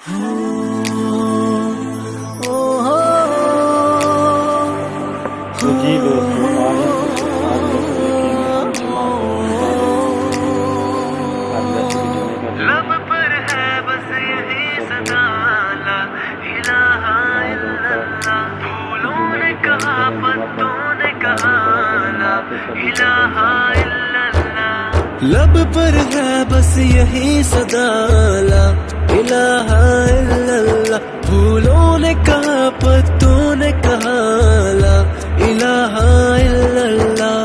جی دوستوں، آج لوگ دیکھیں گے لب پر ہے بس یہی صدا لا الہ الا اللہ، پھولوں نے کہا پتوں نے کہا لا الہ الا اللہ، لب پر ہے بس یہی صدا لا الہ الا اللہ، پھولوں نے کہا پتوں نے کہا لا الہ الا اللہ،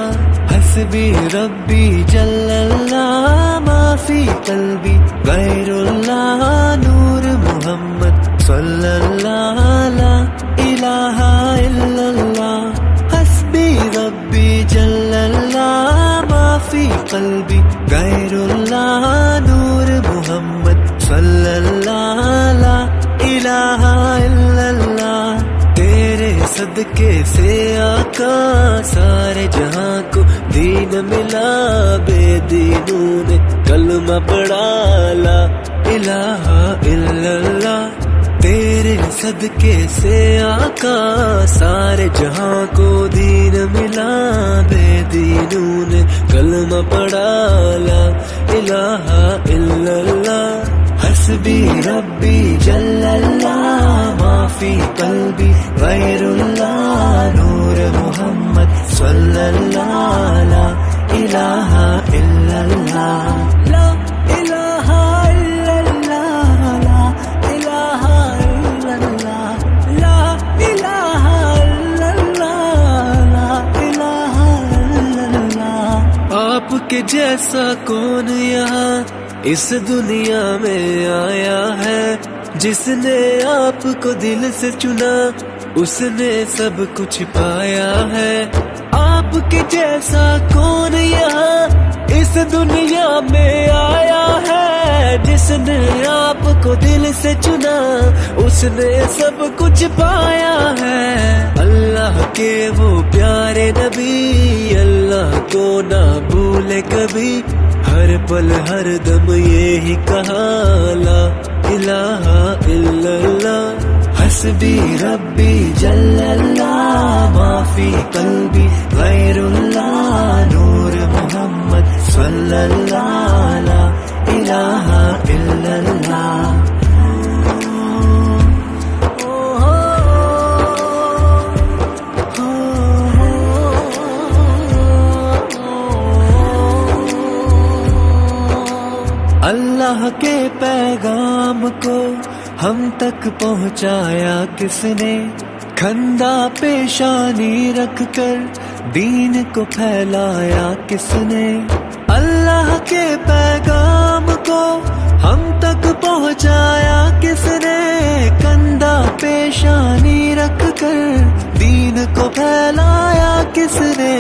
حسبی ربی جل اللہ ما فی قلبی غیر اللہ، نور محمد صلی اللہ لا الہ الا اللہ، حسبی ربی جل اللہ ما فی قلبی غیر اللہ، نور محمد صلی اللہ لا الہ الا اللہ، تیرے صدقے سے آقا سارے جہاں کو دین ملا، بے دینوں نے کلمہ پڑھا لا الہ الا اللہ، تیرے صدقے سے آقا سارے جہاں کو دین ملا، بے دینوں نے کلمہ پڑھا لا الہ الا اللہ، حسبی ربی جل اللہ ما فی قلبی غیر اللہ، نور محمد صلی اللہ لا الہ الا اللہ، لا الہ الا اللہ، لا الہ الا اللہ، لا الہ الا اللہ، لا الہ الا اللہ، آپ کے جیسا کون یہاں اس دنیا میں آیا ہے، جس نے آپ کو دل سے چنا اس نے سب کچھ پایا ہے، آپ کے جیسا کون یہاں اس دنیا میں آیا ہے، جس نے آپ کو دل سے چنا اس نے سب کچھ پایا ہے، اللہ کے وہ پیارے نبی اللہ کو نہ بھولے کبھی، ہر پل ہر دم یہی کہا لا الہ الا اللہ، حسبی ربی جل اللہ ما فی قلبی غیر اللہ، نور محمد صلی اللہ لا الہ الا اللہ، اللہ کے پیغام کو ہم تک پہنچایا کس نے، کھندا پیشانی رکھ کر دین کو پھیلایا کس نے، اللہ کے پیغام کو ہم تک پہنچایا کس نے، کندھا پیشانی رکھ کر دین کو پھیلایا کس نے،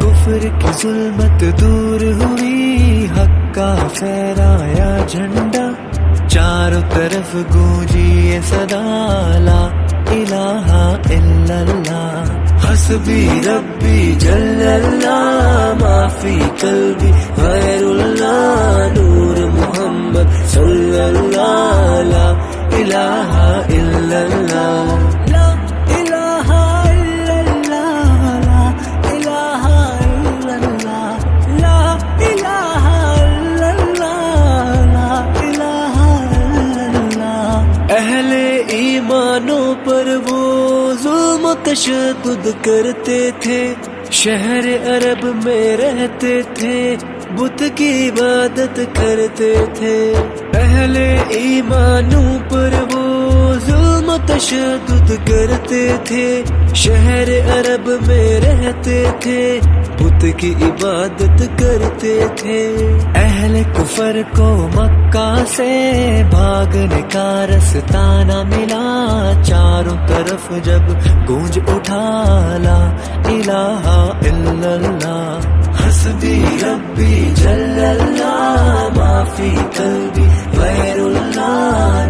کفر کی ظلمت دور ہوئی حق کا پھہرایا جھنڈا، چاروں طرف گونجی یہ صدا لا الہ الا اللہ، حسبی ربی جل اللہ ما فی قلبی غیر اللہ، نور محمد صلی اللہ لا الہ الا اللہ، لا الہ الا اللہ، لا الہ الا اللہ، لا الہ الا اللہ، لا الہ الا اللہ، اہل ایمانوں پر وہ ظلم و تشدد کرتے تھے، شہر عرب میں رہتے تھے، بت کی عبادت کرتے تھے، اہل ایمانوں پر وہ ظلم و تشدد کرتے تھے، شہر عرب میں رہتے تھے، بت کی عبادت کرتے تھے، اہل کفر کو مکہ سے بھاگنے کا رستہ نہ ملا، چاروں طرف جب گونج اٹھا لا الہ الا اللہ، حسبی ربی جل اللہ ما فی قلبی غیر اللہ،